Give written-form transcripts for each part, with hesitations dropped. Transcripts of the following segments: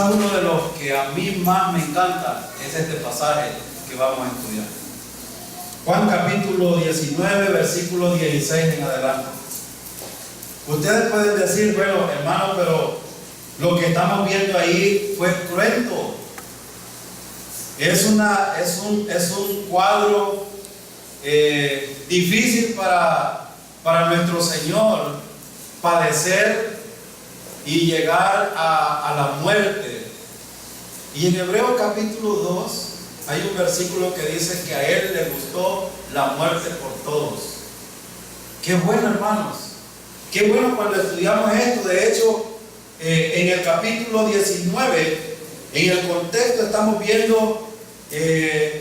Quizás uno de los que a mí más me encanta es este pasaje que vamos a estudiar. Juan capítulo 19, versículo 16 en adelante. Ustedes pueden decir, bueno, hermano, pero lo que estamos viendo ahí fue cruento. Es un cuadro difícil para nuestro Señor padecer y llegar a la muerte. Y en Hebreos capítulo 2 hay un versículo que dice que a Él le gustó la muerte por todos. Qué bueno, hermanos. Qué bueno cuando estudiamos esto. De hecho, en el capítulo 19, en el contexto estamos viendo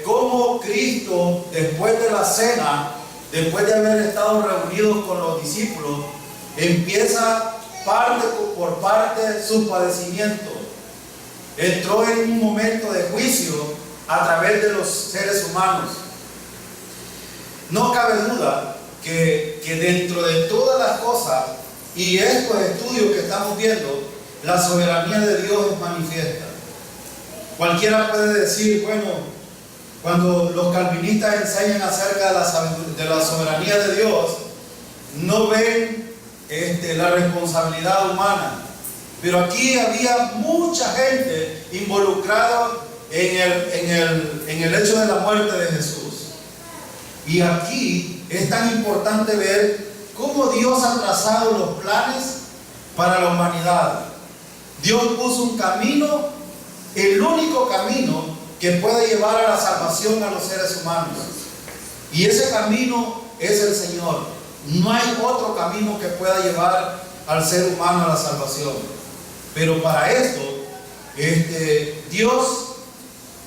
cómo Cristo, después de la cena, después de haber estado reunidos con los discípulos, empieza parte por parte su padecimiento. Entró en un momento de juicio a través de los seres humanos. No cabe duda que dentro de todas las cosas y estos estudios que estamos viendo, la soberanía de Dios es manifiesta. Cualquiera puede decir, bueno, cuando los calvinistas enseñan acerca de la soberanía de Dios, no ven la responsabilidad humana. Pero aquí había mucha gente involucrada en el hecho de la muerte de Jesús. Y aquí es tan importante ver cómo Dios ha trazado los planes para la humanidad. Dios puso un camino, el único camino que puede llevar a la salvación a los seres humanos. Y ese camino es el Señor. No hay otro camino que pueda llevar al ser humano a la salvación. Pero para esto, Dios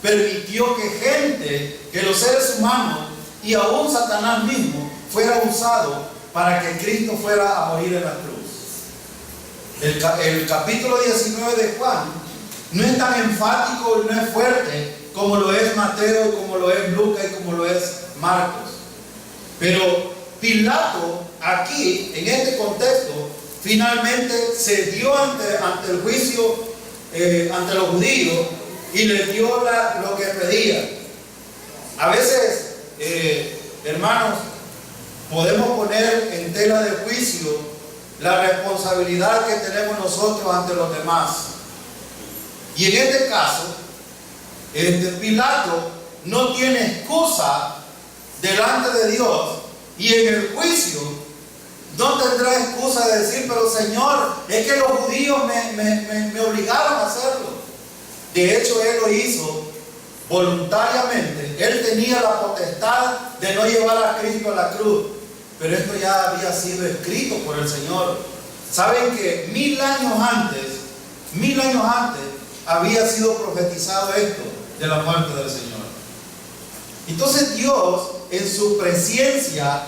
permitió que los seres humanos y aún Satanás mismo fuera usado para que Cristo fuera a morir en la cruz. El capítulo 19 de Juan no es tan enfático y no es fuerte como lo es Mateo, como lo es Lucas y como lo es Marcos. Pero Pilato, aquí, en este contexto, finalmente se dio ante el juicio, ante los judíos, y les dio lo que pedía. A veces, hermanos, podemos poner en tela de juicio la responsabilidad que tenemos nosotros ante los demás. Y en este caso, Pilato no tiene excusa delante de Dios, y en el juicio no tendrá excusa de decir, pero Señor, es que los judíos me obligaron a hacerlo. De hecho, Él lo hizo voluntariamente. Él tenía la potestad de no llevar a Cristo a la cruz, pero esto ya había sido escrito por el Señor. Saben que 1000 años antes había sido profetizado esto de la muerte del Señor. Entonces Dios, en su presencia,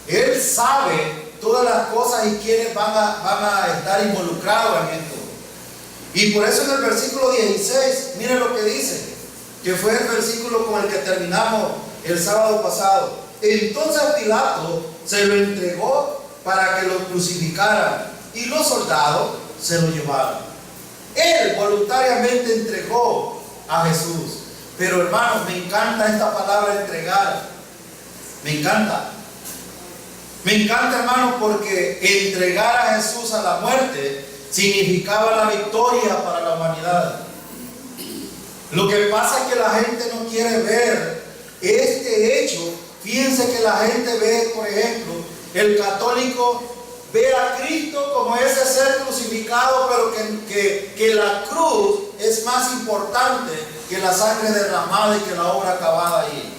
Él sabe todas las cosas y quiénes van a estar involucrados en esto. Y por eso en el versículo 16, miren lo que dice, que fue el versículo con el que terminamos el sábado pasado. Entonces Pilato se lo entregó para que lo crucificaran, y los soldados se lo llevaron. Él voluntariamente entregó a Jesús. Pero hermanos, me encanta esta palabra entregar. Me encanta. Me encanta, hermanos, porque entregar a Jesús a la muerte significaba la victoria para la humanidad. Lo que pasa es que la gente no quiere ver este hecho. Fíjense que la gente ve, por ejemplo, el católico ve a Cristo como ese ser crucificado, pero que la cruz es más importante que la sangre derramada y que la obra acabada ahí.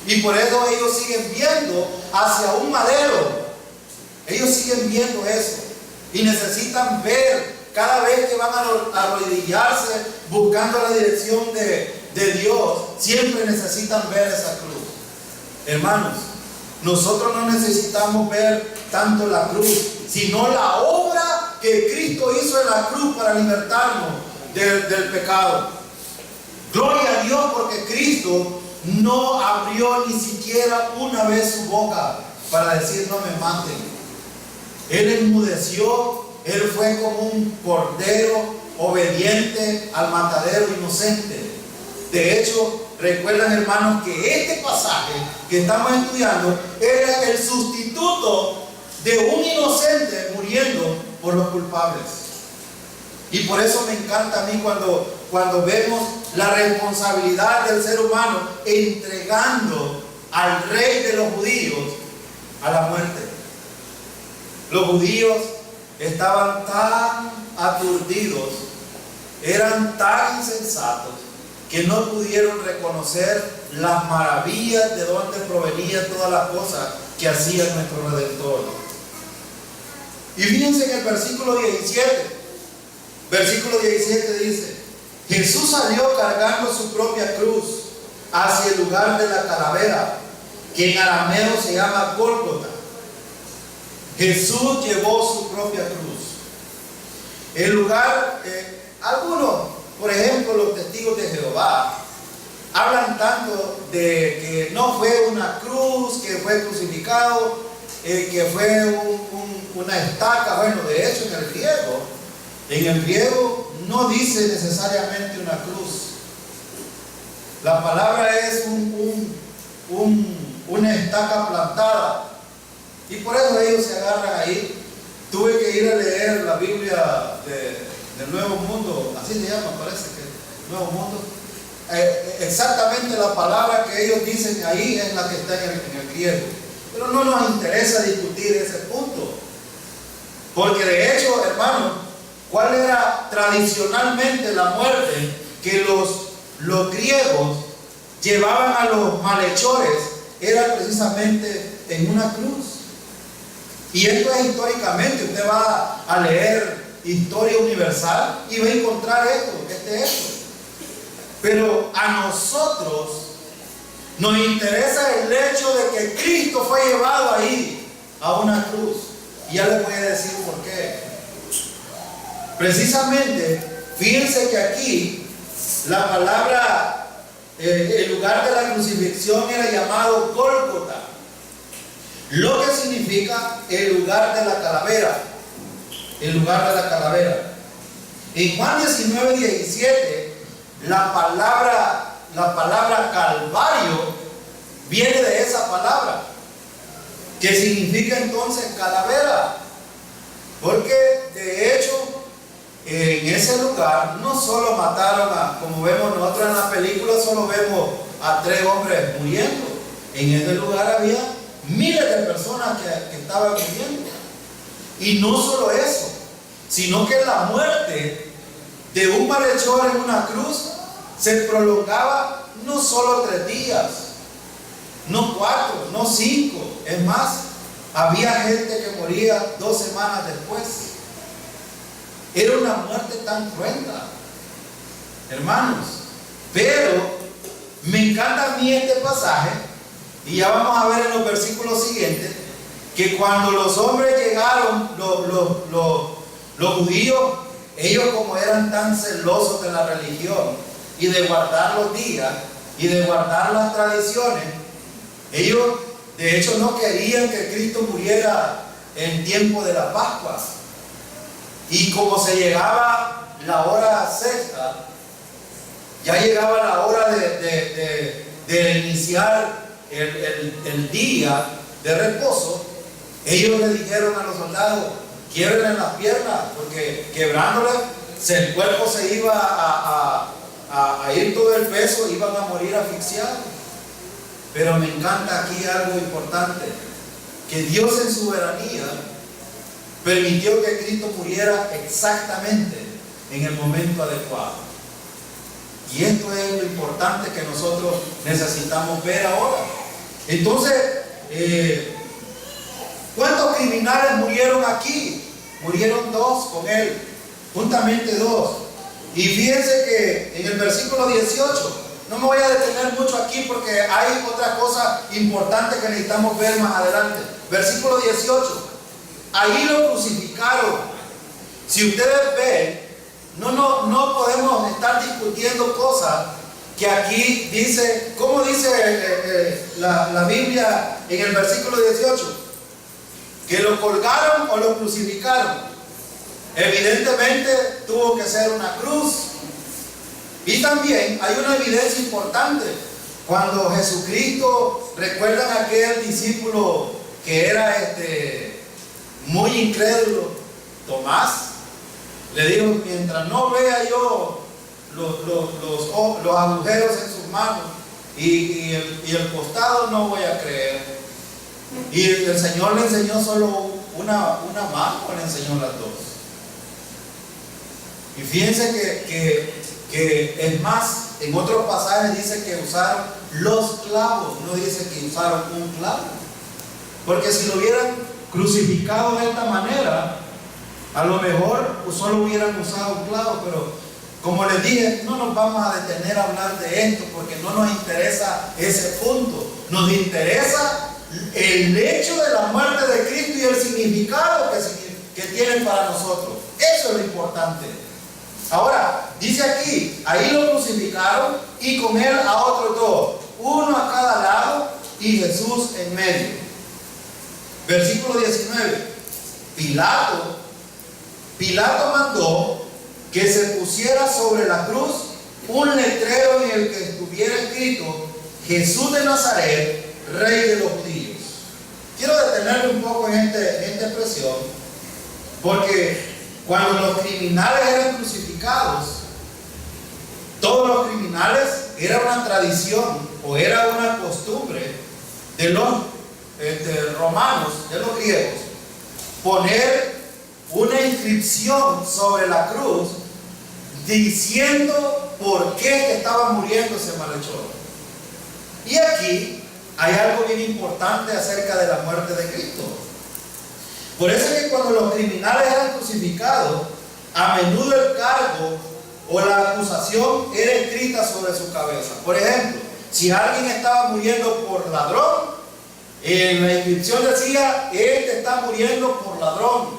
Y por eso ellos siguen viendo hacia un madero. Ellos siguen viendo eso. Y necesitan ver, cada vez que van a arrodillarse buscando la dirección de Dios, siempre necesitan ver esa cruz. Hermanos, nosotros no necesitamos ver tanto la cruz, sino la obra que Cristo hizo en la cruz para libertarnos del pecado. Gloria a Dios, porque Cristo no abrió ni siquiera una vez su boca para decir no me maten. Él enmudeció, Él fue como un cordero obediente al matadero inocente. De hecho, recuerdan, hermanos, que este pasaje que estamos estudiando era el sustituto de un inocente muriendo por los culpables. Y por eso me encanta a mí cuando vemos la responsabilidad del ser humano entregando al rey de los judíos a la muerte. Los judíos estaban tan aturdidos, eran tan insensatos, que no pudieron reconocer las maravillas de donde provenían todas las cosas que hacía nuestro Redentor. Y fíjense en el versículo 17. Versículo 17 dice: Jesús salió cargando su propia cruz hacia el lugar de la calavera, que en arameo se llama Gólgota. Jesús llevó su propia cruz. El lugar, algunos, por ejemplo, los testigos de Jehová, hablan tanto de que no fue una cruz, que fue crucificado, que fue una estaca. Bueno, de hecho, en el griego no dice necesariamente una cruz. La palabra es una estaca plantada. Y por eso ellos se agarran ahí. Tuve que ir a leer la Biblia del Nuevo Mundo, así se llama, parece que Nuevo Mundo. Exactamente la palabra que ellos dicen ahí es la que está en el griego. Pero no nos interesa discutir ese punto. Porque de hecho, hermanos, ¿cuál era tradicionalmente la muerte que los griegos llevaban a los malhechores? Era precisamente en una cruz. Y esto es históricamente. Usted va a leer historia universal y va a encontrar este hecho. Pero a nosotros nos interesa el hecho de que Cristo fue llevado ahí a una cruz. Y ya les voy a decir por qué. Precisamente, fíjense que aquí la palabra, el lugar de la crucifixión era llamado Gólgota, lo que significa el lugar de la calavera. El lugar de la calavera. En Juan 19:17, la palabra Calvario viene de esa palabra, que significa entonces calavera. Porque de hecho, en ese lugar no solo mataron como vemos nosotros en la película, solo vemos a 3 hombres muriendo. En ese lugar había miles de personas que estaban muriendo. Y no solo eso, sino que la muerte de un malhechor en una cruz se prolongaba no solo 3 días, no 4, no 5. Es más, había gente que moría 2 semanas después. Era una muerte tan cruenta, hermanos. Pero me encanta a mí este pasaje, y ya vamos a ver en los versículos siguientes, que cuando los hombres llegaron, los judíos, ellos como eran tan celosos de la religión y de guardar los días y de guardar las tradiciones, ellos de hecho no querían que Cristo muriera en tiempo de la Pascua. Y como se llegaba la hora sexta, ya llegaba la hora de iniciar el día de reposo, ellos le dijeron a los soldados: quiebren las piernas, porque quebrándolas el cuerpo se iba a ir todo el peso, iban a morir asfixiados. Pero me encanta aquí algo importante, que Dios en su soberanía permitió que Cristo muriera exactamente en el momento adecuado. Y esto es lo importante que nosotros necesitamos ver ahora. Entonces, ¿cuántos criminales murieron aquí? Murieron 2 con él, juntamente 2. Y fíjense que en el versículo 18, no me voy a detener mucho aquí porque hay otra cosa importante que necesitamos ver más adelante. Versículo 18, ahí lo crucificaron. Si ustedes ven, no podemos estar discutiendo cosas que aquí dice. ¿Cómo dice la Biblia en el versículo 18? ¿Que lo colgaron o lo crucificaron? Evidentemente tuvo que ser una cruz. Y también hay una evidencia importante. Cuando Jesucristo, recuerdan a aquel discípulo que era muy incrédulo, Tomás, le dijo: mientras no vea yo los agujeros en sus manos y el costado, no voy a creer. Y el Señor le enseñó solo una mano, le enseñó las dos. Y fíjense que es más, en otros pasajes dice que usaron los clavos, no dice que usaron un clavo. Porque si lo hubieran crucificado de esta manera, a lo mejor solo hubieran usado un clavo. Pero como les dije, no nos vamos a detener a hablar de esto, porque no nos interesa ese punto. Nos interesa el hecho de la muerte de Cristo y el significado que tiene para nosotros. Eso es lo importante. Ahora, dice aquí, ahí lo crucificaron y con él a otros dos, uno a cada lado y Jesús en medio. Versículo 19. Pilato mandó que se pusiera sobre la cruz un letrero en el que estuviera escrito: Jesús de Nazaret, Rey de los judíos. Quiero detenerme un poco en esta expresión, porque cuando los criminales eran crucificados, todos los criminales, era una tradición o era una costumbre de los romanos, de los griegos, poner una inscripción sobre la cruz diciendo por qué estaba muriendo ese malhechor. Y aquí hay algo bien importante acerca de la muerte de Cristo. Por eso es que cuando los criminales eran crucificados, a menudo el cargo o la acusación era escrita sobre su cabeza. Por ejemplo, si alguien estaba muriendo por ladrón, en la inscripción decía: este está muriendo por ladrón.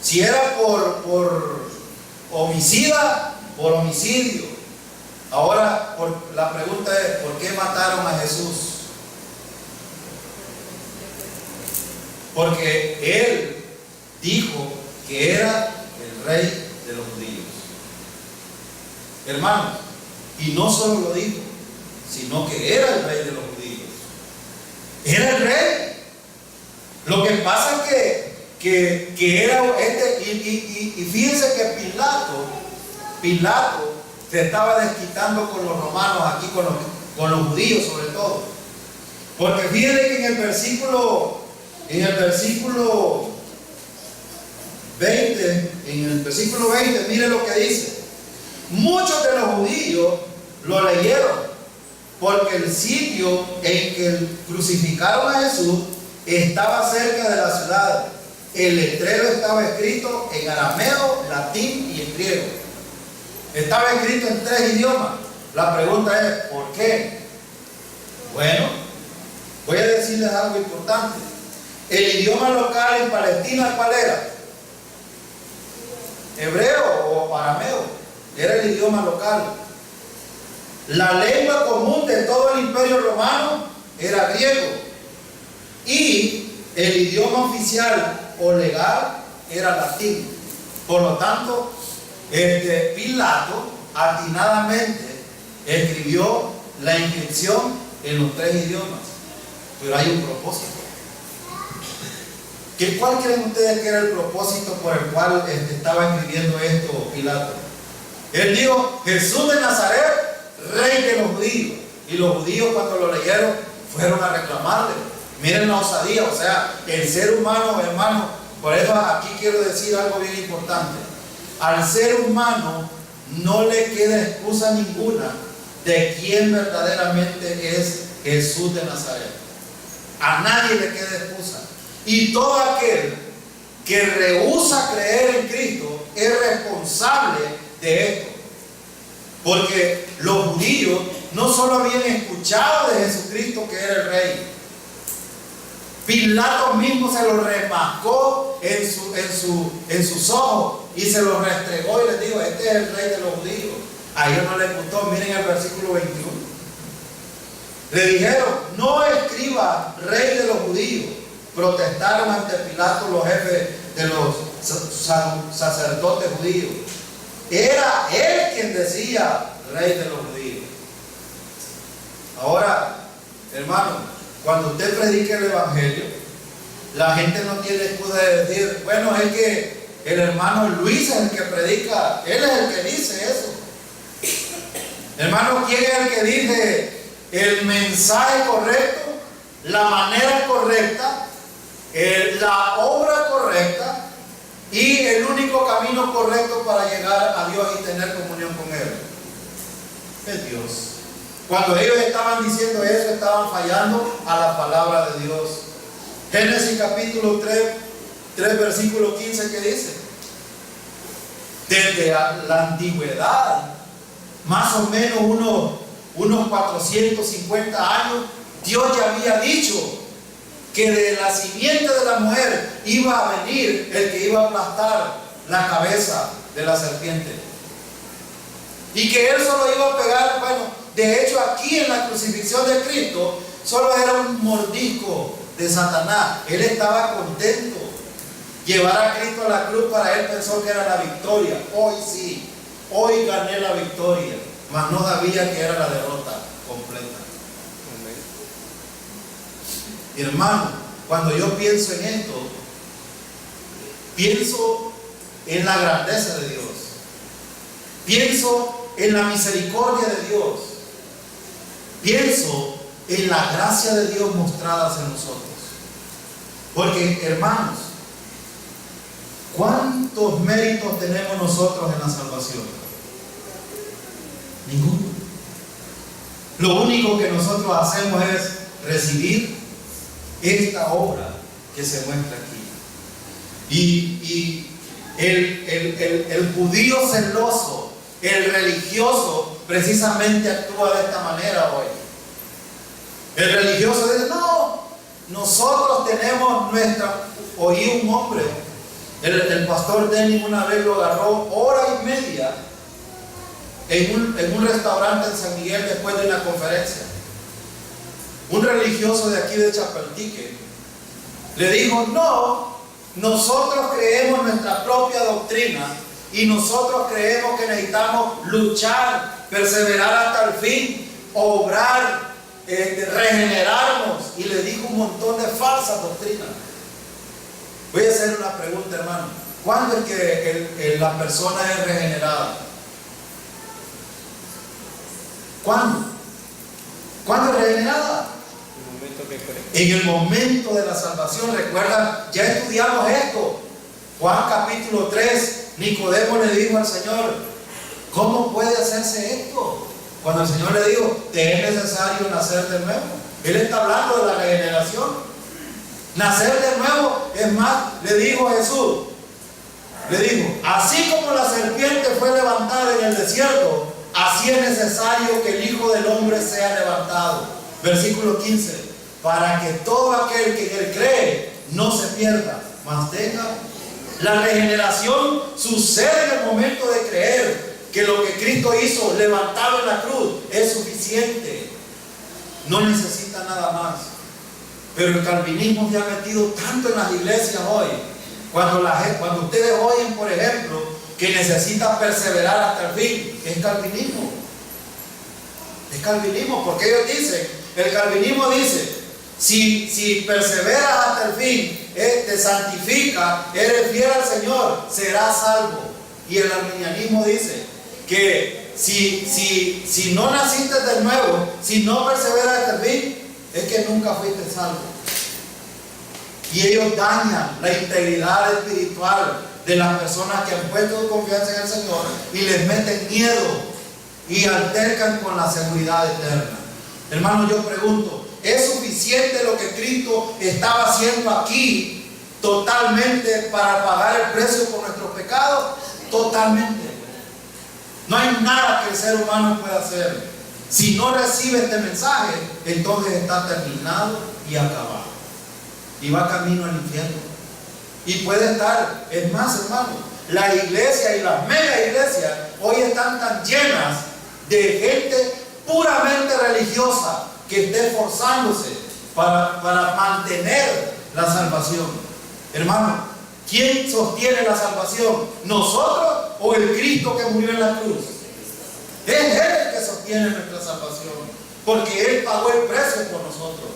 Si era por homicida, por homicidio. Ahora la pregunta es: ¿por qué mataron a Jesús? Porque él dijo que era el Rey de los judíos. Hermanos, y no solo lo dijo, sino que era el Rey de los judíos. Era el Rey. Lo que pasa es que era y fíjense que Pilato se estaba desquitando con los romanos aquí, con los judíos sobre todo. Porque fíjense que en el versículo 20, mire lo que dice: muchos de los judíos lo leyeron, porque el sitio en que crucificaron a Jesús estaba cerca de la ciudad. El letrero estaba escrito en arameo, latín y en griego. Estaba escrito en 3 idiomas. La pregunta es: ¿por qué? Bueno, voy a decirles algo importante. El idioma local en Palestina, ¿cuál era? Hebreo o arameo. Era el idioma local. La lengua común de todo el imperio romano era griego. Y el idioma oficial o legal era latín. Por lo tanto, Pilato atinadamente escribió la inscripción en los 3 idiomas. Pero hay un propósito. ¿Cuál creen ustedes que era el propósito por el cual estaba escribiendo esto Pilato? Él dijo: Jesús de Nazaret, Rey de los judíos. Y los judíos, cuando lo leyeron, fueron a reclamarle. Miren la osadía, o sea, el ser humano, hermano. Por eso aquí quiero decir algo bien importante. Al ser humano no le queda excusa ninguna de quién verdaderamente es Jesús de Nazaret. A nadie le queda excusa. Y todo aquel que rehúsa creer en Cristo es responsable de esto. Porque los judíos no solo habían escuchado de Jesucristo que era el Rey. Pilato mismo se lo remarcó en sus ojos y se lo restregó y les dijo: este es el Rey de los judíos. A ellos no les gustó. Miren el versículo 21. Le dijeron: no escriba Rey de los judíos. Protestaron ante Pilato los jefes sacerdote judío. Era él quien decía rey de los judíos. Ahora, hermano, cuando usted predique el evangelio, la gente no tiene excusa de decir, bueno, es que el hermano Luis es el que predica, él es el que dice eso. Hermano, ¿quién es el que dice el mensaje correcto, la manera correcta, la obra correcta y el único camino correcto para llegar a Dios y tener comunión con Él? Es Dios. Cuando ellos estaban diciendo eso, estaban fallando a la palabra de Dios. Génesis capítulo 3 versículo 15, ¿qué dice? Desde la antigüedad, más o menos unos 450 años, Dios ya había dicho que de la simiente de la mujer iba a venir el que iba a aplastar la cabeza de la serpiente. Y que él solo iba a pegar, bueno, de hecho aquí en la crucifixión de Cristo, solo era un mordisco de Satanás. Él estaba contento. Llevar a Cristo a la cruz para él pensó que era la victoria. Hoy sí, hoy gané la victoria, mas no sabía que era la derrota completa. Hermano, cuando yo pienso en esto, pienso en la grandeza de Dios, pienso en la misericordia de Dios, pienso en la gracia de Dios mostradas en nosotros. Porque, hermanos, ¿cuántos méritos tenemos nosotros en la salvación? Ninguno. Lo único que nosotros hacemos es recibir esta obra que se muestra aquí. Y el judío celoso, el religioso, precisamente actúa de esta manera hoy. El religioso dice, no, nosotros tenemos nuestra... Oí un hombre, el pastor Denny una vez lo agarró hora y media en un restaurante en San Miguel después de una conferencia. Un religioso de aquí de Chapaltique le dijo, no, nosotros creemos nuestra propia doctrina y nosotros creemos que necesitamos luchar, perseverar hasta el fin, obrar, regenerarnos, y le dijo un montón de falsas doctrinas. Voy a hacer una pregunta, hermano. ¿Cuándo es que la persona es regenerada? ¿Cuándo? ¿Cuándo es regenerada? En el momento de la salvación. Recuerda, ya estudiamos esto. Juan capítulo 3, Nicodemo le dijo al Señor, ¿cómo puede hacerse esto? Cuando el Señor le dijo, te es necesario nacer de nuevo. Él está hablando de la regeneración. Nacer de nuevo, es más, le dijo a Jesús, le dijo, así como la serpiente fue levantada en el desierto, así es necesario que el Hijo del Hombre sea levantado. Versículo 15, para que todo aquel que en él cree no se pierda, mas tenga. La regeneración sucede en el momento de creer que lo que Cristo hizo levantado en la cruz es suficiente, no necesita nada más. Pero el calvinismo se ha metido tanto en las iglesias hoy. Cuando ustedes oyen, por ejemplo, que necesitas perseverar hasta el fin, es calvinismo. Es calvinismo, porque ellos dicen, el calvinismo dice, si perseveras hasta el fin, te santifica, eres fiel al Señor, serás salvo. Y el arminianismo dice que si no naciste de nuevo, si no perseveras hasta el fin, es que nunca fuiste salvo. Y ellos dañan la integridad espiritual de las personas que han puesto su confianza en el Señor y les meten miedo y altercan con la seguridad eterna. Hermano, yo pregunto, ¿es suficiente lo que Cristo estaba haciendo aquí totalmente para pagar el precio por nuestros pecados? Totalmente. No hay nada que el ser humano pueda hacer. Si no recibe este mensaje, entonces está terminado y acabado. Y va camino al infierno. Y puede estar, es más, hermano, la iglesia y las mega iglesias hoy están tan llenas de gente puramente religiosa que esté esforzándose para mantener la salvación. Hermano, ¿Quién sostiene la salvación? ¿Nosotros o el Cristo que murió en la cruz? Es Él el que sostiene nuestra salvación, porque Él pagó el precio por nosotros.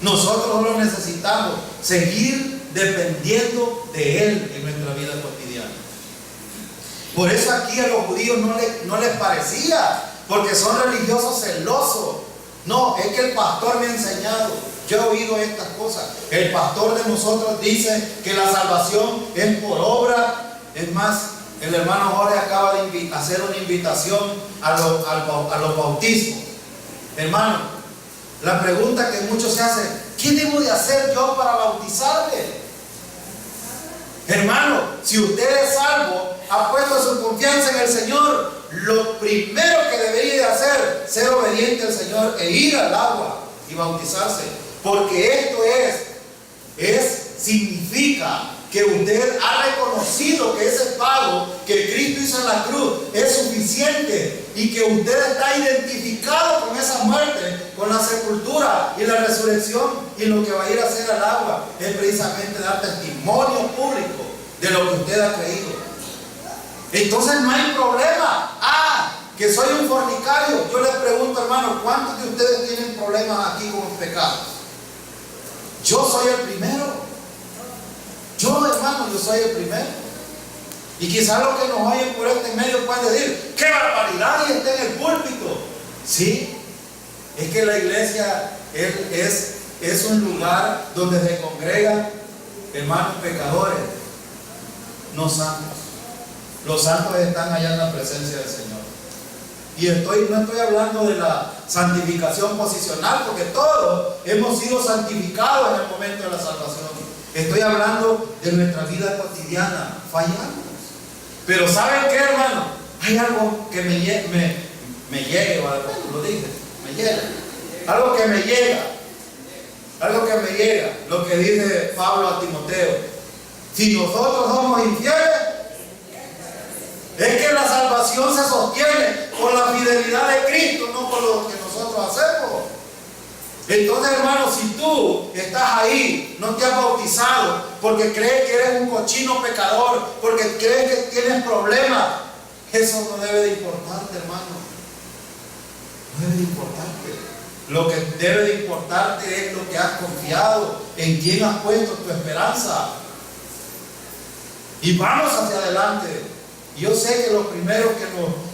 Nosotros solo necesitamos seguir dependiendo de Él en nuestra vida cotidiana. Por eso aquí a los judíos no les parecía, porque son religiosos celosos. No, es que el pastor me ha enseñado. Yo he oído estas cosas. El pastor de nosotros dice que la salvación es por obra. Es más, el hermano Jorge acaba de hacer una invitación a los bautismos. Hermano, la pregunta que muchos se hacen: ¿qué debo de hacer yo para bautizarme? Hermano, si usted es salvo, ha puesto su confianza en el Señor, lo primero que debería de hacer, ser obediente al Señor e ir al agua y bautizarse. Porque esto significa que usted ha reconocido que ese pago que Cristo hizo en la cruz es suficiente y que usted está identificado con esa muerte, con la sepultura y la resurrección, y lo que va a ir a hacer al agua es precisamente dar testimonio público de lo que usted ha creído. Entonces no hay problema. Que soy un fornicario. Yo les pregunto, hermano, ¿cuántos de ustedes tienen problemas aquí con los pecados? Yo soy el primero. Hermano, yo soy el primero. Y quizás los que nos oyen por este medio pueden decir: ¡qué barbaridad! Y está en el púlpito. Sí, es que la iglesia es un lugar donde se congregan hermanos pecadores, no santos. Los santos están allá en la presencia del Señor. Y no estoy hablando de la santificación posicional, porque todos hemos sido santificados en el momento de la salvación. Estoy hablando de nuestra vida cotidiana. Fallamos. Pero ¿saben qué, hermano? Hay algo que me llegue, o algo, lo dije, me llega. Algo que me llega. Algo que me llega. Lo que dice Pablo a Timoteo: si nosotros somos infieles, es que la salvación se sostiene por la fidelidad de Cristo, no por lo que nosotros hacemos. Entonces, hermano, si tú estás ahí, no te has bautizado porque crees que eres un cochino pecador, porque crees que tienes problemas, eso no debe de importarte, hermano. No debe de importarte. Lo que debe de importarte es lo que has confiado, en quién has puesto tu esperanza. Y vamos hacia adelante. Yo sé que los primeros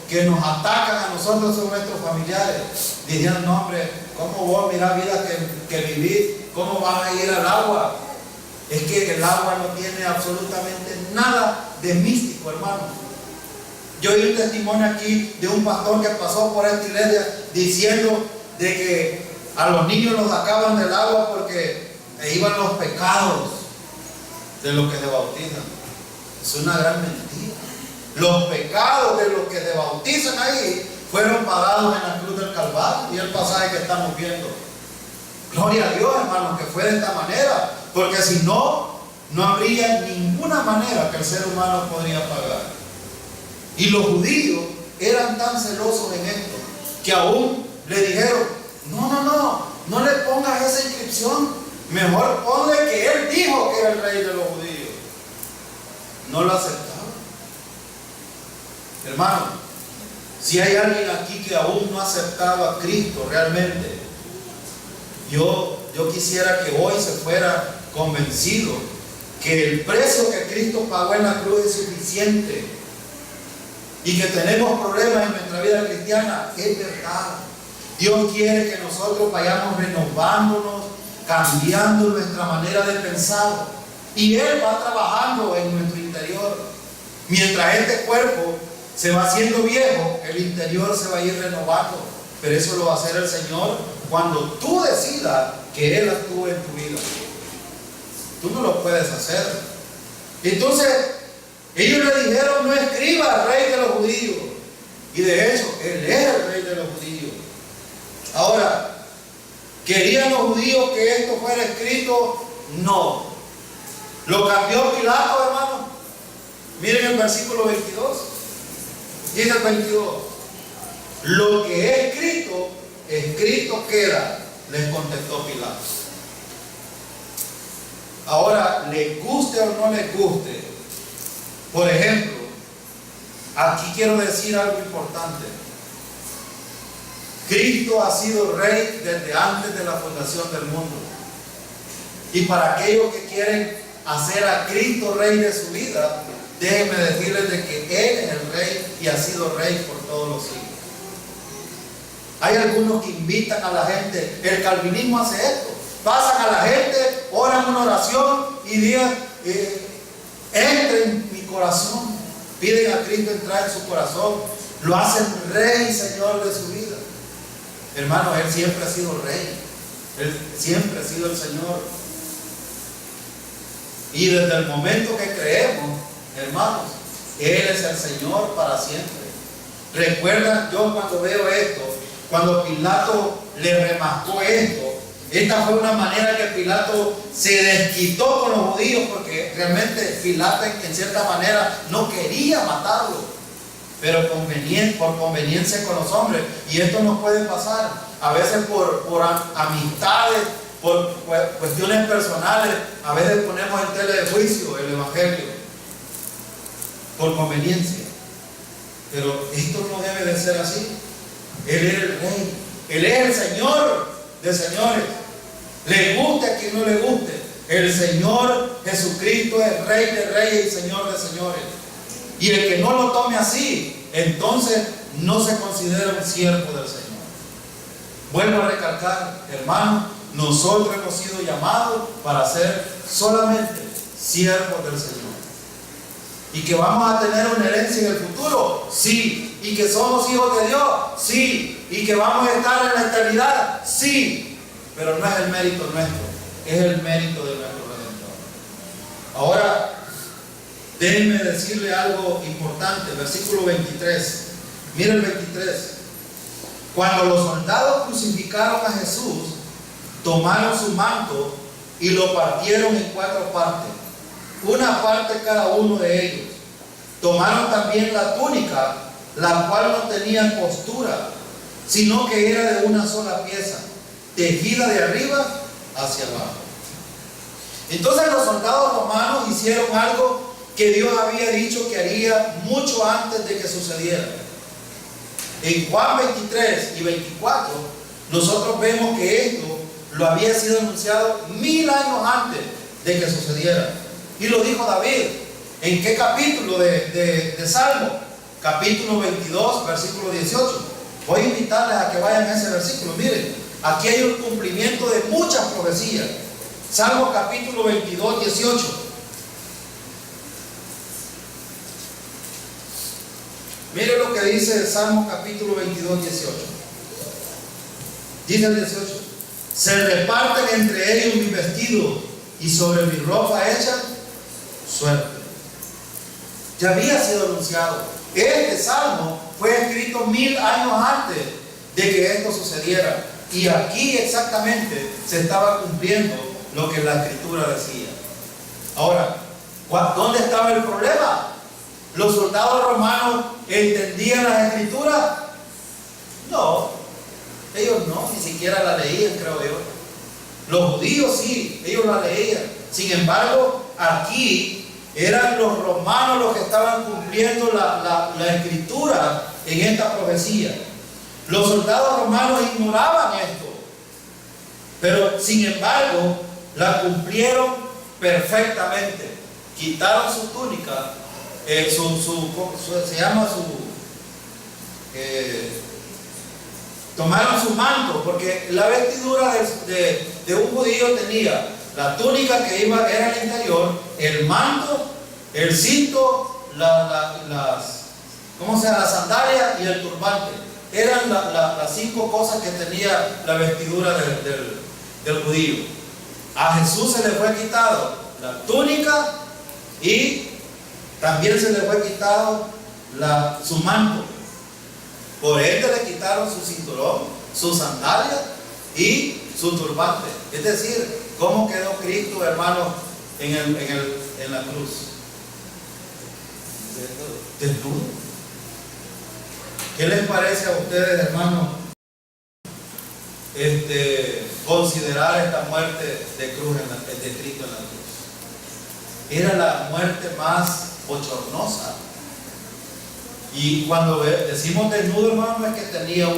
que nos atacan a nosotros son nuestros familiares. Dirían: no, hombre, ¿cómo vos mirás vida que vivís? ¿Cómo vas a ir al agua? Es que el agua no tiene absolutamente nada de místico, hermano. Yo oí un testimonio aquí de un pastor que pasó por esta iglesia diciendo de que a los niños los sacaban del agua porque iban los pecados de los que se bautizan. Es una gran mentira. Los pecados de los que se bautizan ahí fueron pagados en la cruz del Calvario, y el pasaje que estamos viendo. Gloria a Dios, hermanos, que fue de esta manera, porque si no, no habría ninguna manera que el ser humano podría pagar. Y los judíos eran tan celosos en esto que aún le dijeron: no le pongas esa inscripción, mejor ponle que él dijo que era el rey de los judíos. No lo aceptaron. Hermano, si hay alguien aquí que aún no ha aceptado a Cristo realmente, yo quisiera que hoy se fuera convencido que el precio que Cristo pagó en la cruz es suficiente, y que tenemos problemas en nuestra vida cristiana. Es verdad. Dios quiere que nosotros vayamos renovándonos, cambiando nuestra manera de pensar, y Él va trabajando en nuestro interior. Mientras este cuerpo se va haciendo viejo, el interior se va a ir renovando. Pero eso lo va a hacer el Señor cuando tú decidas que Él actúe en tu vida. Tú no lo puedes hacer. Entonces, ellos le dijeron: no escriba al rey de los judíos. Y de hecho, Él es el rey de los judíos. Ahora, ¿querían los judíos que esto fuera escrito? No. ¿Lo cambió Pilato, hermano? Miren el versículo 22. Dice el 22: lo que es escrito, escrito queda, les contestó Pilato. Ahora, le guste o no le guste, por ejemplo, aquí quiero decir algo importante. Cristo ha sido rey desde antes de la fundación del mundo. Y para aquellos que quieren hacer a Cristo rey de su vida, déjenme decirles de que Él es el rey y ha sido rey por todos los siglos. Hay algunos que invitan a la gente, el calvinismo hace esto, pasan a la gente, oran una oración y digan, entre en mi corazón, piden a Cristo entrar en su corazón, lo hacen rey y señor de su vida. Hermano, Él siempre ha sido rey, Él siempre ha sido el Señor. Y desde el momento que creemos, hermanos, Él es el Señor para siempre. Recuerdan, yo cuando veo esto, cuando Pilato le remascó esto, esta fue una manera que Pilato se desquitó con los judíos, porque realmente Pilato en cierta manera no quería matarlo, pero por conveniencia con los hombres. Y esto nos puede pasar a veces por amistades, por cuestiones personales. A veces ponemos en tela de juicio el evangelio por conveniencia, pero esto no debe de ser así. Él es el rey, Él es el Señor de señores, le guste a quien no le guste. El Señor Jesucristo es Rey de reyes y Señor de señores. Y el que no lo tome así, entonces no se considera un siervo del Señor. Vuelvo a recalcar, hermanos, nosotros hemos sido llamados para ser solamente siervos del Señor. ¿Y que vamos a tener una herencia en el futuro? Sí. ¿Y que somos hijos de Dios? Sí. ¿Y que vamos a estar en la eternidad? Sí. Pero no es el mérito nuestro, es el mérito de nuestro Redentor. Ahora, déjenme decirle algo importante. Versículo 23. Mira el 23. Cuando los soldados crucificaron a Jesús, tomaron su manto y lo partieron en 4 partes, una parte cada uno de ellos. Tomaron también la túnica, la cual no tenía costura, sino que era de una sola pieza, tejida de arriba hacia abajo. Entonces los soldados romanos hicieron algo que Dios había dicho que haría mucho antes de que sucediera. En Juan 23 y 24 nosotros vemos que esto lo había sido anunciado 1000 años antes de que sucediera. Y lo dijo David. ¿En qué capítulo de Salmo? Capítulo 22, versículo 18. Voy a invitarles a que vayan a ese versículo. Miren, aquí hay un cumplimiento de muchas profecías. Salmo capítulo 22, 18. Miren lo que dice el Salmo capítulo 22, 18. Dice el 18. Se reparten entre ellos mis vestidos y sobre mi ropa hecha suerte. Ya había sido anunciado. Este salmo fue escrito 1000 años antes de que esto sucediera. Y aquí exactamente se estaba cumpliendo lo que la escritura decía. Ahora, ¿dónde estaba el problema? ¿Los soldados romanos entendían las escrituras? No, ellos no, ni siquiera la leían, creo yo. Los judíos sí, ellos la leían. Sin embargo, aquí eran los romanos los que estaban cumpliendo la escritura en esta profecía. Los soldados romanos ignoraban esto, pero sin embargo la cumplieron perfectamente. Quitaron su túnica, tomaron su manto, porque la vestidura de un judío tenía la túnica que era el interior, el manto, el cinto, las sandalias y el turbante. Eran las 5 cosas que tenía la vestidura del judío. A Jesús se le fue quitado la túnica y también se le fue quitado su manto. Por ende le quitaron su cinturón, su sandalia y su turbante. Es decir, ¿cómo quedó Cristo, hermano, en la cruz? Desnudo. ¿Qué les parece a ustedes, hermanos, considerar esta muerte de Cristo en la cruz? era la muerte más bochornosa. Y cuando decimos desnudo, hermano, no es que tenía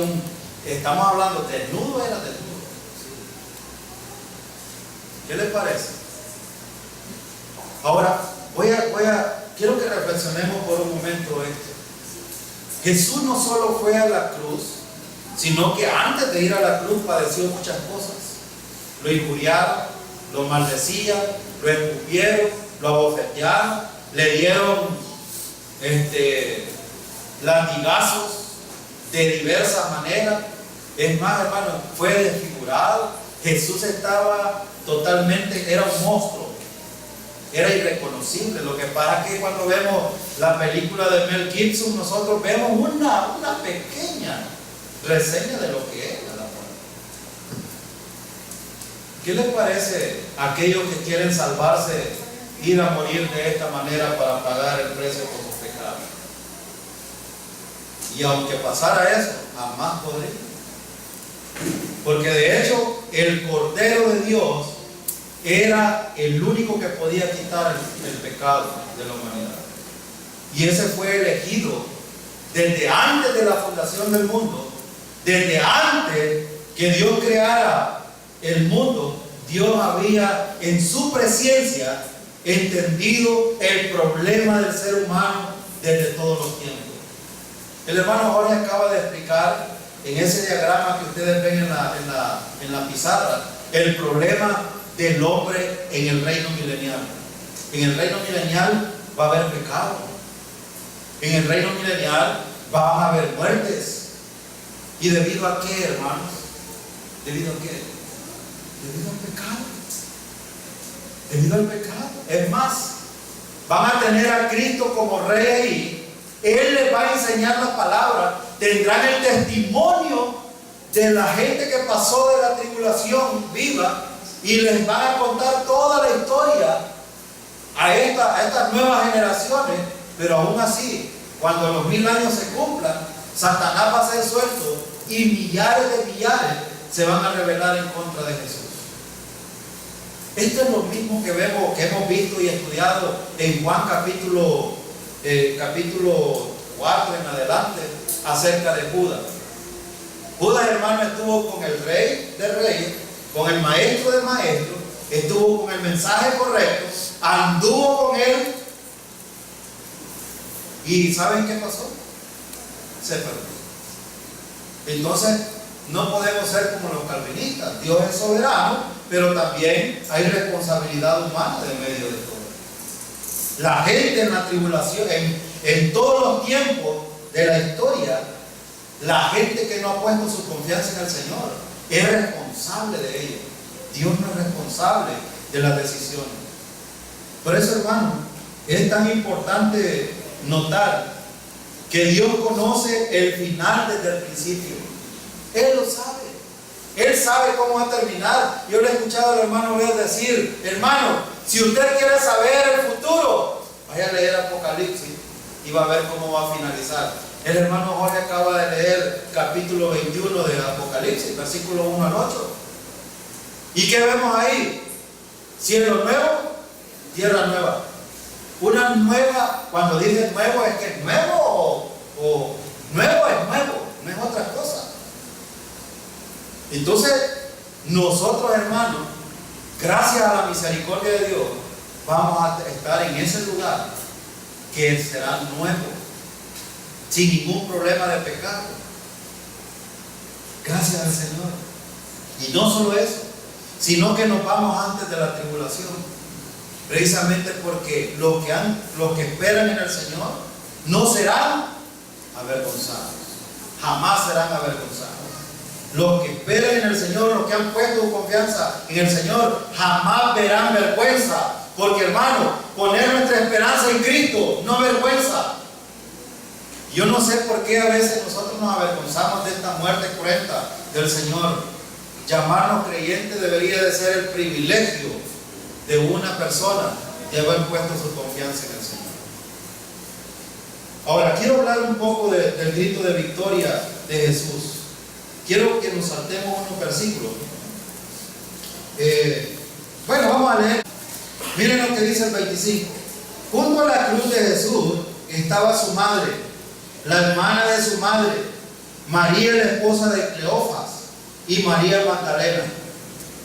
estamos hablando desnudo, era desnudo. ¿Qué les parece? Ahora, quiero que reflexionemos por un momento esto. Jesús no solo fue a la cruz, sino que antes de ir a la cruz padeció muchas cosas. Lo injuriaron, lo maldecían, lo escupieron, lo abofetearon, le dieron latigazos de diversas maneras. Es más, hermano, fue desfigurado. Jesús estaba totalmente, era un monstruo, era irreconocible. Lo que pasa es que cuando vemos la película de Mel Gibson, nosotros vemos una pequeña reseña de lo que era la muerte. ¿Qué les parece a aquellos que quieren salvarse, ir a morir de esta manera para pagar el precio por sus pecados? Y aunque pasara eso, jamás podría. Porque de hecho, el Cordero de Dios era el único que podía quitar el pecado de la humanidad. Y ese fue elegido desde antes de la fundación del mundo, desde antes que Dios creara el mundo. Dios había en su presencia entendido el problema del ser humano desde todos los tiempos. El hermano Jorge acaba de explicar en ese diagrama que ustedes ven en la pizarra el problema del hombre en el reino milenial. En el reino milenial va a haber pecado. En el reino milenial van a haber muertes. ¿Y debido a qué, hermanos? ¿Debido a qué? Debido al pecado. Debido al pecado. Es más, van a tener a Cristo como rey ahí. Él les va a enseñar la palabra. Tendrán el testimonio de la gente que pasó de la tribulación viva y les van a contar toda la historia a estas nuevas generaciones. Pero aún así, cuando los 1000 años se cumplan, Satanás va a ser suelto y millares de millares se van a rebelar en contra de Jesús. Esto es lo mismo que hemos visto y estudiado en Juan capítulo 4 en adelante acerca de Judas. Judas, hermano, estuvo con el rey de reyes, con el maestro de maestros, estuvo con el mensaje correcto, anduvo con él. ¿Y saben qué pasó? Se perdió. Entonces, no podemos ser como los calvinistas. Dios es soberano, pero también hay responsabilidad humana de medio de todo. La gente en la tribulación, en todos los tiempos de la historia, la gente que no ha puesto su confianza en el Señor es responsable de ello. Dios no es responsable de las decisiones. Por eso, hermano, es tan importante notar que Dios conoce el final desde el principio. Él lo sabe. Él sabe cómo va a terminar. Yo le he escuchado al hermano Bel decir: hermano, si usted quiere saber el futuro, vaya a leer Apocalipsis y va a ver cómo va a finalizar. El hermano Jorge acaba de leer capítulo 21 de Apocalipsis, versículo 1 al 8. ¿Y qué vemos ahí? Cielo nuevo, tierra nueva. Una nueva, cuando dice nuevo, es que es nuevo o nuevo es nuevo, no es otra cosa. Entonces, nosotros, hermanos, gracias a la misericordia de Dios, vamos a estar en ese lugar que será nuevo, sin ningún problema de pecado. Gracias al Señor. Y no solo eso, sino que nos vamos antes de la tribulación, precisamente porque los que esperan en el Señor no serán avergonzados, jamás serán avergonzados. Los que esperan en el Señor, los que han puesto su confianza en el Señor, jamás verán vergüenza. Porque, hermano, poner nuestra esperanza en Cristo no avergüenza. Yo no sé por qué a veces nosotros nos avergonzamos de esta muerte cruenta del Señor. Llamarnos creyentes debería de ser el privilegio de una persona de haber puesto su confianza en el Señor. Ahora, quiero hablar un poco del grito de victoria de Jesús. Quiero que nos saltemos unos versículos. Bueno, vamos a leer. Miren lo que dice el 25. Junto a la cruz de Jesús estaba su madre, la hermana de su madre, María, la esposa de Cleofas, y María Magdalena.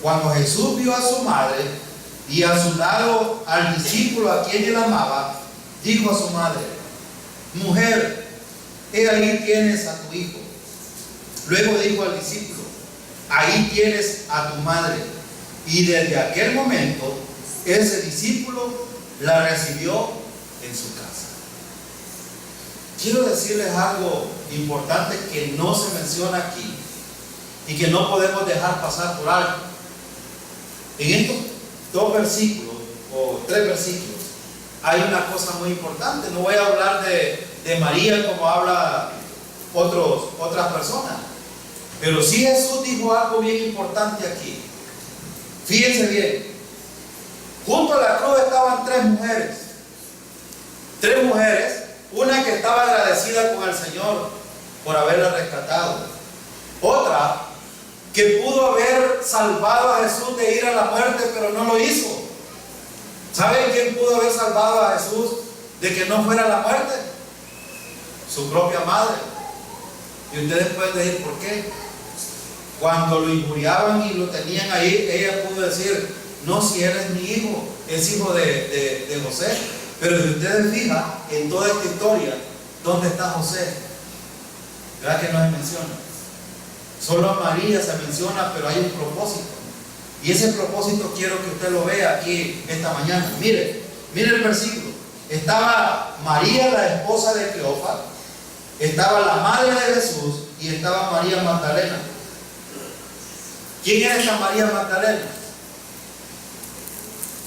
Cuando Jesús vio a su madre y a su lado al discípulo a quien él amaba, dijo a su madre: mujer, he ahí tienes a tu hijo. Luego dijo al discípulo: ahí tienes a tu madre. Y desde aquel momento ese discípulo la recibió en su casa. Quiero decirles algo importante que no se menciona aquí y que no podemos dejar pasar por alto. En estos 2 versículos o 3 versículos hay una cosa muy importante. No voy a hablar de María como habla otras personas, pero sí Jesús dijo algo bien importante aquí. Fíjense bien, junto a la cruz estaban 3 mujeres. 3 mujeres, una que estaba agradecida con el Señor por haberla rescatado, otra que pudo haber salvado a Jesús de ir a la muerte, pero no lo hizo. ¿Saben quién pudo haber salvado a Jesús de que no fuera a la muerte? Su propia madre. Y ustedes pueden decir, ¿por qué? Cuando lo injuriaban y lo tenían ahí, ella pudo decir: no, si él es mi hijo, es hijo de José. Pero si ustedes fijan en toda esta historia, ¿dónde está José? ¿Verdad que no se menciona? Solo a María se menciona, pero hay un propósito. Y ese propósito quiero que usted lo vea aquí esta mañana. Mire el versículo. Estaba María, la esposa de Cleofas, estaba la madre de Jesús y estaba María Magdalena. ¿Quién era esta María Magdalena?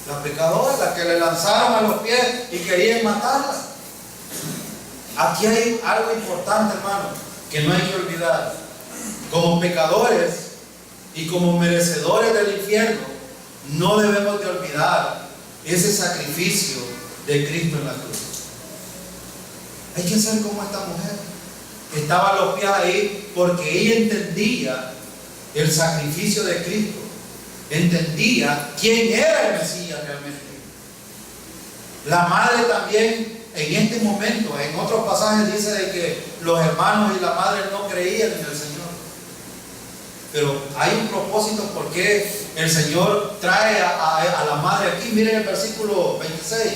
La pecadora, la que le lanzaron a los pies y querían matarla. Aquí hay algo importante, hermano, que no hay que olvidar. Como pecadores y como merecedores del infierno, no debemos de olvidar ese sacrificio de Cristo en la cruz. Hay que ser como esta mujer. Estaba a los pies ahí porque ella entendía el sacrificio de Cristo, entendía quién era el Mesías realmente. La madre también en este momento, en otros pasajes dice de que los hermanos y la madre no creían en el Señor. Pero hay un propósito por qué el Señor trae a la madre aquí. Miren el versículo 26.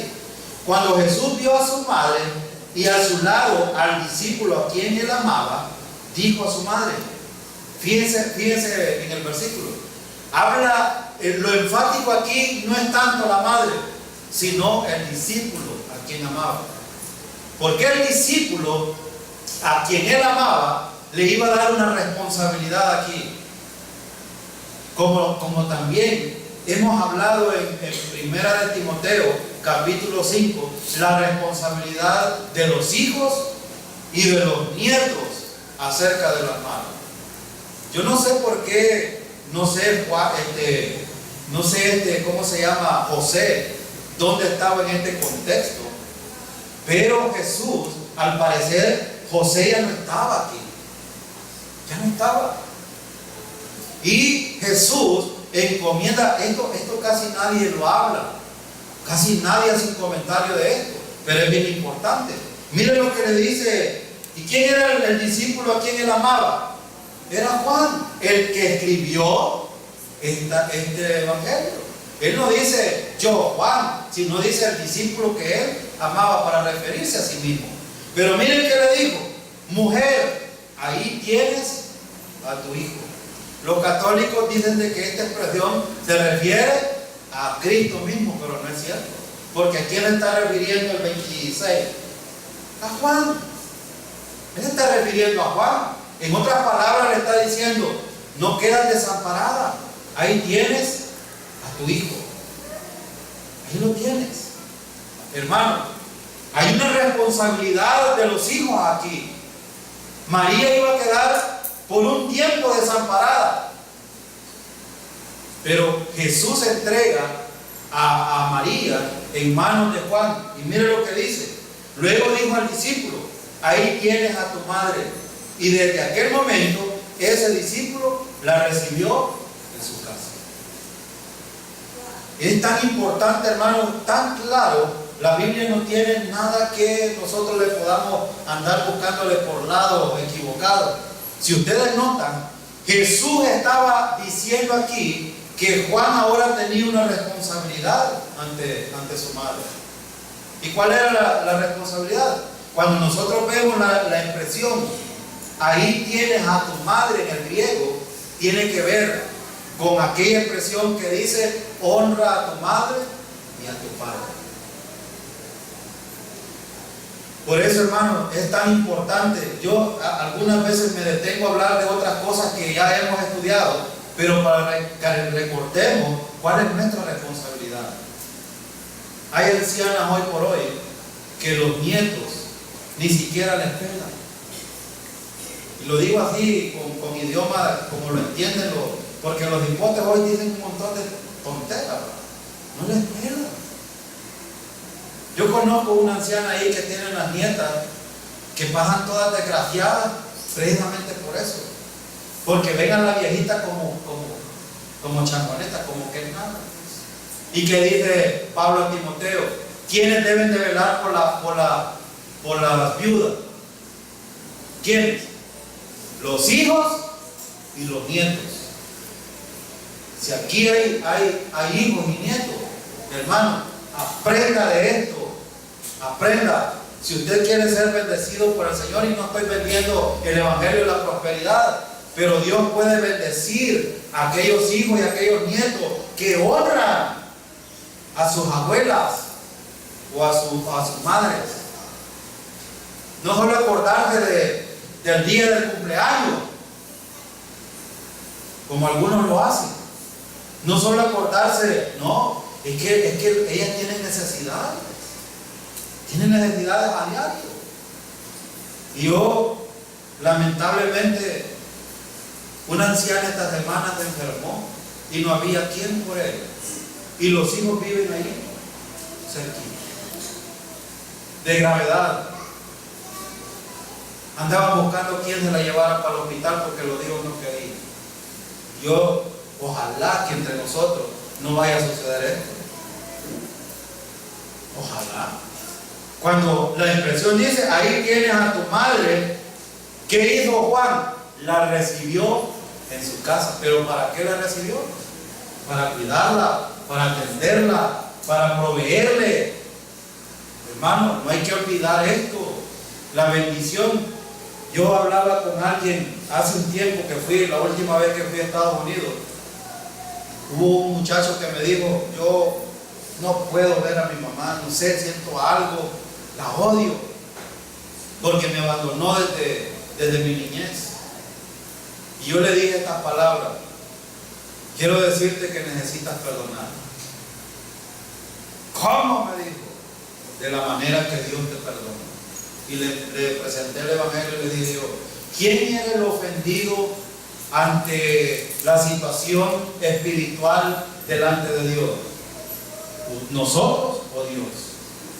Cuando Jesús vio a su madre y a su lado al discípulo a quien él amaba, dijo a su madre. Fíjense en el versículo. Habla, lo enfático aquí no es tanto la madre, sino el discípulo a quien amaba. Porque el discípulo a quien él amaba le iba a dar una responsabilidad aquí. Como también hemos hablado en Primera de Timoteo, capítulo 5, la responsabilidad de los hijos y de los nietos acerca de las madres. Yo no sé por qué, no sé cómo se llama José, dónde estaba en este contexto, pero Jesús, al parecer, José ya no estaba aquí, ya no estaba. Y Jesús encomienda, esto casi nadie lo habla, casi nadie hace un comentario de esto, pero es bien importante. Miren lo que le dice. ¿Y quién era el discípulo a quien él amaba? Era Juan, el que escribió este evangelio. Él no dice yo, Juan, sino dice el discípulo que él amaba para referirse a sí mismo. Pero miren que le dijo: mujer, ahí tienes a tu hijo. Los católicos dicen de que esta expresión se refiere a Cristo mismo, pero no es cierto. Porque ¿a quién le está refiriendo el 26? A Juan. Él se está refiriendo a Juan. En otras palabras le está diciendo: no quedas desamparada. Ahí tienes a tu hijo. Ahí lo tienes. Hermano, hay una responsabilidad de los hijos aquí. María iba a quedar por un tiempo desamparada, pero Jesús entrega a María en manos de Juan. Y mire lo que dice. Luego dijo al discípulo: ahí tienes a tu madre. Y desde aquel momento ese discípulo la recibió en su casa. Es tan importante, hermano, tan claro. La Biblia no tiene nada que nosotros le podamos andar buscándole por lados equivocados. Si ustedes notan, Jesús estaba diciendo aquí que Juan ahora tenía una responsabilidad ante su madre. ¿Y cuál era la responsabilidad? Cuando nosotros vemos la expresión, ahí tienes a tu madre en el griego, tiene que ver con aquella expresión que dice, honra a tu madre y a tu padre. Por eso, hermano, es tan importante. Yo algunas veces me detengo a hablar de otras cosas que ya hemos estudiado, pero para que recordemos cuál es nuestra responsabilidad. Hay ancianas hoy por hoy que los nietos ni siquiera les pelan. Y lo digo así con idioma como lo entienden, porque los hipotes hoy dicen un montón de tonteras. No les pelan. Yo conozco una anciana ahí que tiene unas nietas que pasan todas desgraciadas precisamente por eso. Porque ven a la viejita como changoneta, como que es nada. Y que dice Pablo a Timoteo, ¿quiénes deben de velar por las viudas? ¿Quiénes? Los hijos y los nietos. Si aquí hay hijos y nietos, hermano, aprenda de esto. Aprenda. Si usted quiere ser bendecido por el Señor, y no estoy vendiendo el evangelio de la prosperidad, pero Dios puede bendecir a aquellos hijos y a aquellos nietos que honran a sus abuelas o a sus madres. No solo acordarse del día del cumpleaños, como algunos lo hacen. No solo acordarse, no, es que ellas tienen necesidades. Tienen necesidades a diario. Y yo, lamentablemente, una anciana esta semana se enfermó y no había quien por ella. Y los hijos viven ahí, cerquita. De gravedad. Andaban buscando quién se la llevara para el hospital porque los hijos no querían. Yo, ojalá que entre nosotros no vaya a suceder esto. Ojalá. Cuando la expresión dice, ahí tienes a tu madre, ¿qué hizo Juan? La recibió en su casa. ¿Pero para qué la recibió? Para cuidarla, para atenderla, para proveerle. Hermano, no hay que olvidar esto. La bendición. Yo hablaba con alguien hace un tiempo que fui, la última vez que fui a Estados Unidos. Hubo un muchacho que me dijo, yo no puedo ver a mi mamá, no sé, siento algo, la odio, porque me abandonó desde mi niñez. Y yo le dije estas palabras, quiero decirte que necesitas perdonar. ¿Cómo? Me dijo, de la manera que Dios te perdona. Y le presenté el evangelio y le dije yo, ¿quién era el ofendido ante la situación espiritual delante de Dios? ¿Nosotros o Dios?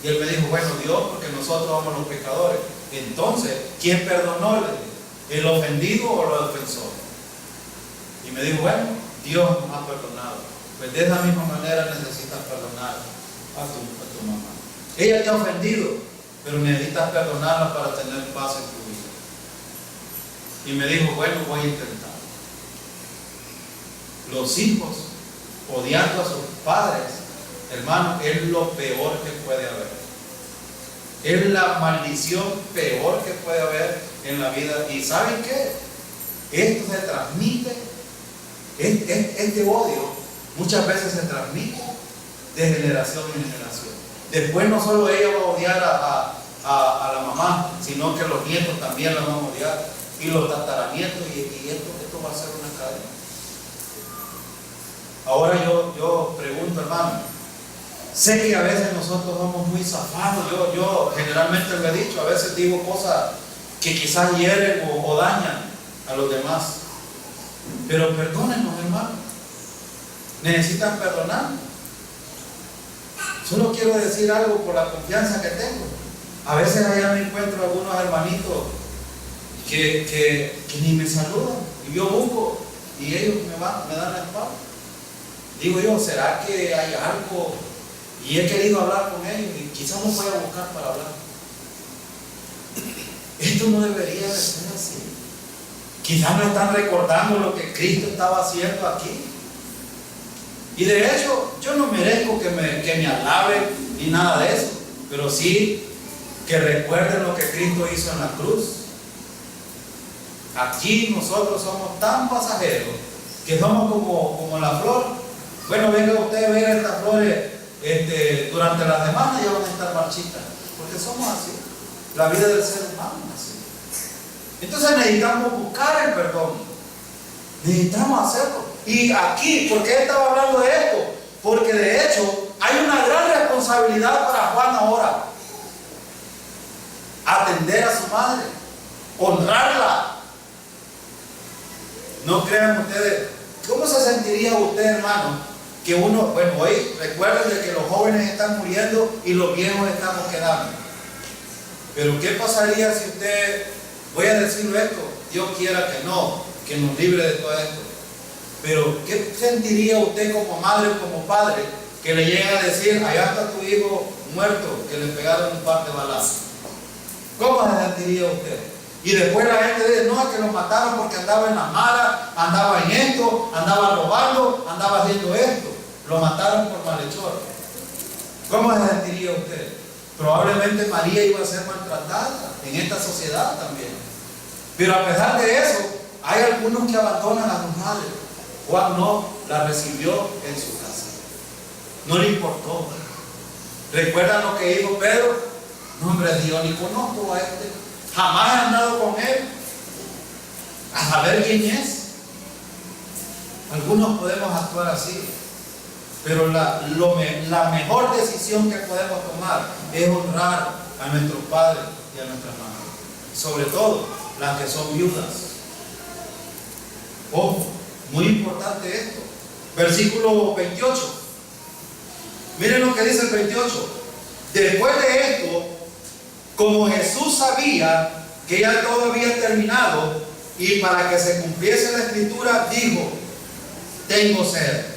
Y él me dijo, bueno, Dios, porque nosotros somos los pecadores. Entonces, ¿quién perdonó? ¿El ofendido o el ofensor? Y me dijo, bueno, Dios nos ha perdonado. Pues de esa misma manera necesitas perdonar a tu mamá. Ella te ha ofendido, pero necesitas perdonarla para tener paz en tu vida. Y me dijo, bueno, voy a intentar. Los hijos odiando a sus padres, hermano, es lo peor que puede haber. Es la maldición peor que puede haber en la vida. ¿Y saben qué? Esto se transmite, este odio muchas veces se transmite de generación en generación. Después no solo ella va a odiar a la mamá, sino que los nietos también la van a odiar, y los tataranietos, y esto va a ser una cadena. Ahora yo pregunto, hermano, sé que a veces nosotros somos muy zafados. Yo generalmente lo he dicho, a veces digo cosas que quizás hieren o dañan a los demás. Pero perdónenos, hermano. Necesitan perdonar. Solo quiero decir algo por la confianza que tengo. A veces allá me encuentro algunos hermanitos que ni me saludan. Y yo busco y ellos me dan la espalda. Digo yo, ¿será que hay algo? Y he querido hablar con ellos y quizás no voy a buscar para hablar. Esto no debería de ser así. Quizás no están recordando lo que Cristo estaba haciendo aquí. Y de hecho, yo no merezco que me alaben ni nada de eso, pero sí que recuerden lo que Cristo hizo en la cruz. Aquí nosotros somos tan pasajeros que somos como la flor. Bueno, venga usted a ver estas flores durante la semana, ya van a estar marchitas, porque somos así. La vida del ser humano es así. Entonces necesitamos buscar el perdón, necesitamos hacerlo. Y aquí, ¿por qué estaba hablando de esto? Porque de hecho hay una gran responsabilidad para Juan ahora: atender a su madre, honrarla. No crean ustedes, ¿cómo se sentiría usted, hermano? Que uno, bueno, hoy recuerden de que los jóvenes están muriendo y los viejos estamos quedando. Pero ¿qué pasaría si usted, voy a decirlo esto, Dios quiera que no, que nos libre de todo esto? Pero ¿qué sentiría usted como madre o como padre que le llega a decir, allá está tu hijo muerto, que le pegaron un par de balazos? ¿Cómo se sentiría usted? Y después la gente dice, no, es que lo mataron porque andaba en la mala, andaba en esto, andaba robando, andaba haciendo esto. Lo mataron por malhechor. ¿Cómo se sentiría usted? Probablemente María iba a ser maltratada en esta sociedad también. Pero a pesar de eso, hay algunos que abandonan a sus madres. Juan no, la recibió en su casa. No le importó. ¿Recuerdan lo que dijo Pedro? No, hombre, Dios, ni conozco a este. Jamás he andado con él. A saber quién es. Algunos podemos actuar así. Pero la mejor decisión que podemos tomar es honrar a nuestros padres y a nuestras madres. Sobre todo las que son viudas. Ojo, muy importante esto. Versículo 28. Miren lo que dice el 28. Después de esto, como Jesús sabía que ya todo había terminado y para que se cumpliese la escritura, dijo: tengo sed.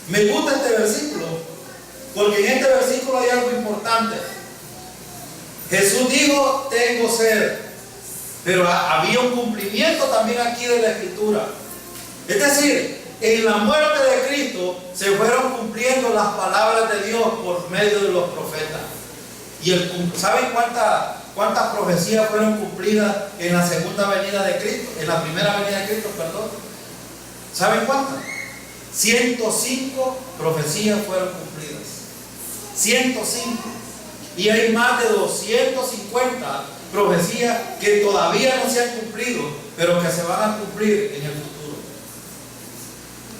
Me gusta este versículo porque en este versículo hay algo importante. Jesús dijo: tengo sed, pero había un cumplimiento también aquí de la escritura. Es decir, en la muerte de Cristo se fueron cumpliendo las palabras de Dios por medio de los profetas. Y ¿saben cuántas profecías fueron cumplidas en la segunda venida de Cristo? En la primera venida de Cristo, perdón. ¿Saben cuántas? 105 profecías fueron cumplidas. 105. Y hay más de 250 profecías que todavía no se han cumplido, pero que se van a cumplir en el futuro.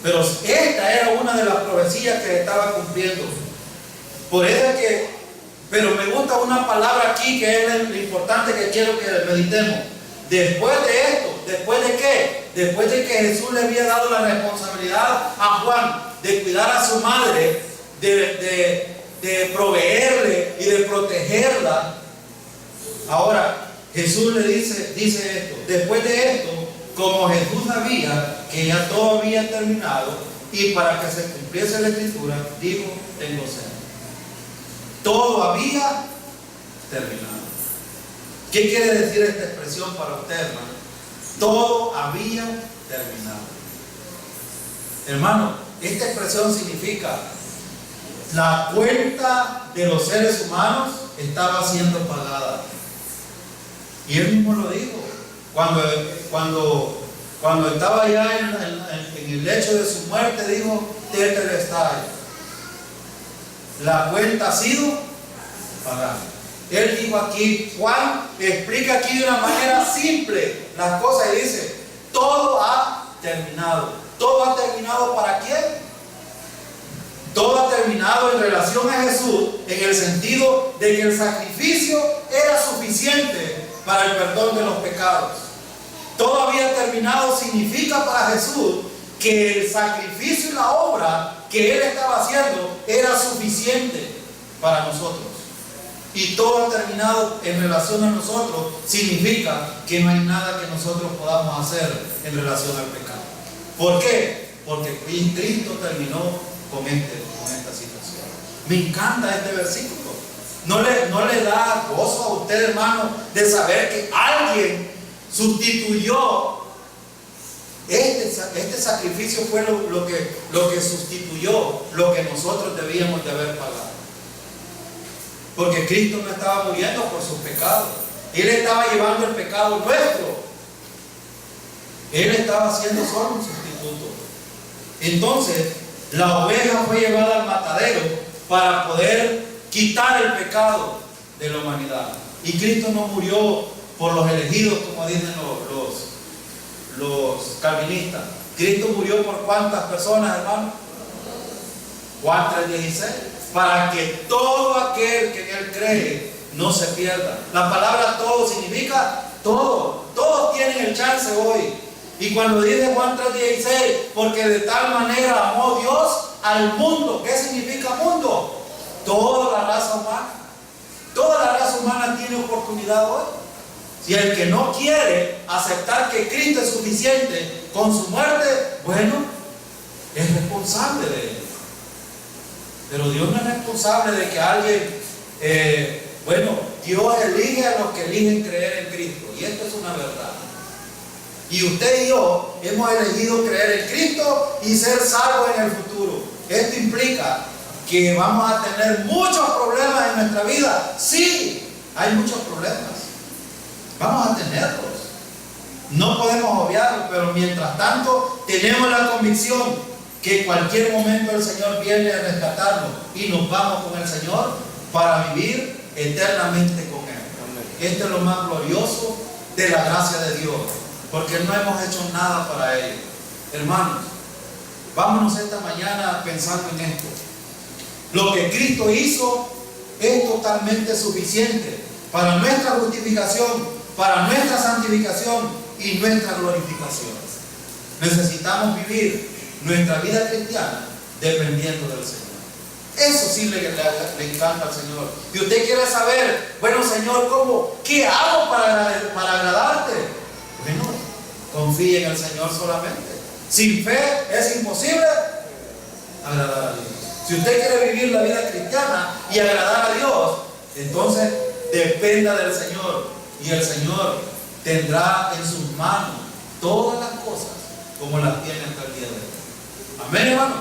Pero esta era una de las profecías que estaba cumpliendo. Por eso es que, pero me gusta una palabra aquí que es lo importante que quiero que meditemos. Después de esto, ¿después de qué? Después de que Jesús le había dado la responsabilidad a Juan de cuidar a su madre, de proveerle y de protegerla. Ahora Jesús le dice esto: después de esto, como Jesús sabía que ya todo había terminado y para que se cumpliese la escritura, dijo: tengo sed. Todo había terminado. ¿Qué quiere decir esta expresión para usted, hermano? Todo había terminado. Hermano, esta expresión significa: la cuenta de los seres humanos estaba siendo pagada. Y él mismo lo dijo cuando estaba ya en el lecho de su muerte. Dijo: tetelestai, la cuenta ha sido pagada. Él dijo aquí, Juan explica aquí de una manera simple las cosas y dice: todo ha terminado. ¿Todo ha terminado para quién? Todo ha terminado en relación a Jesús, en el sentido de que el sacrificio era suficiente para el perdón de los pecados. Todo había terminado significa para Jesús que el sacrificio y la obra que Él estaba haciendo era suficiente para nosotros. Y todo ha terminado en relación a nosotros significa que no hay nada que nosotros podamos hacer en relación al pecado. ¿Por qué? porque Cristo terminó con esta situación. Me encanta este versículo. ¿No le da gozo a usted, hermano, de saber que alguien sustituyó este sacrificio? Fue lo que sustituyó lo que nosotros debíamos de haber pagado. Porque Cristo no estaba muriendo por sus pecados. Él estaba llevando el pecado nuestro. Él estaba siendo solo un sustituto. Entonces, la oveja fue llevada al matadero para poder quitar el pecado de la humanidad. Y Cristo no murió por los elegidos, como dicen los calvinistas. Cristo murió por ¿cuántas personas, hermano? Juan 3:16. Para que todo aquel que en Él cree no se pierda. La palabra todo significa todo. Todos tienen el chance hoy. Y cuando dice Juan 3:16, porque de tal manera amó Dios al mundo. ¿Qué significa mundo? Toda la raza humana. Toda la raza humana tiene oportunidad hoy. Si el que no quiere aceptar que Cristo es suficiente con su muerte, bueno, es responsable de él. Pero Dios no es responsable de que alguien, Dios elige a los que eligen creer en Cristo. Y esto es una verdad. Y usted y yo hemos elegido creer en Cristo y ser salvos en el futuro. Esto implica que vamos a tener muchos problemas en nuestra vida. Sí, hay muchos problemas. Vamos a tenerlos. No podemos obviarlos, pero mientras tanto tenemos la convicción que en cualquier momento el Señor viene a rescatarnos y nos vamos con el Señor para vivir eternamente con Él. Esto es lo más glorioso de la gracia de Dios, porque no hemos hecho nada para Él. Hermanos, vámonos esta mañana pensando en esto. Lo que Cristo hizo es totalmente suficiente para nuestra justificación, para nuestra santificación y nuestra glorificación. Necesitamos vivir nuestra vida cristiana dependiendo del Señor. Eso sí le encanta al Señor. Y usted quiere saber, bueno, Señor, ¿qué hago para agradarte? Bueno, confíe en el Señor solamente. Sin fe es imposible agradar a Dios. Si usted quiere vivir la vida cristiana y agradar a Dios, entonces dependa del Señor, y el Señor tendrá en sus manos todas las cosas como las tiene hasta el día de hoy. Amén, hermano.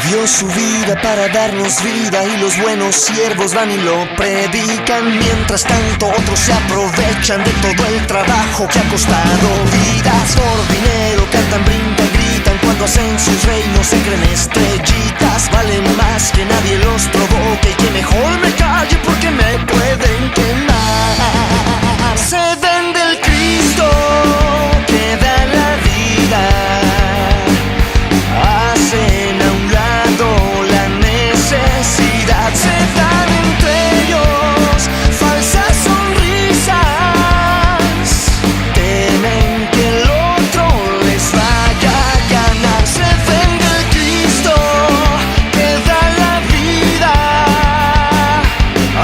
Dio su vida para darnos vida, y los buenos siervos van y lo predican. Mientras tanto otros se aprovechan de todo el trabajo que ha costado vidas. Por dinero cantan, brincan, gritan, cuando hacen sus reinos se creen estrellitas. Valen más que nadie los provoque, y que mejor me calle porque me pueden quemar. Se vende el Cristo que da la vida. Hacen a un lado la necesidad, se dan entre ellos falsas sonrisas, temen que el otro les vaya a ganar. Se vende el Cristo que da la vida,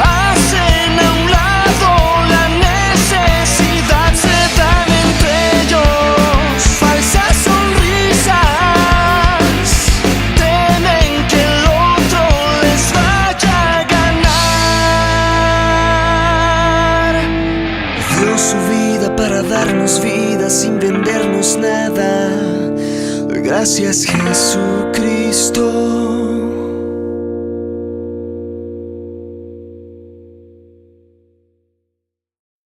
hacen a un lado la necesidad, se dan entre ellos falsas sonrisas, temen que el otro les vaya a ganar. Dio su vida para darnos vida sin vendernos nada. Gracias, Jesucristo.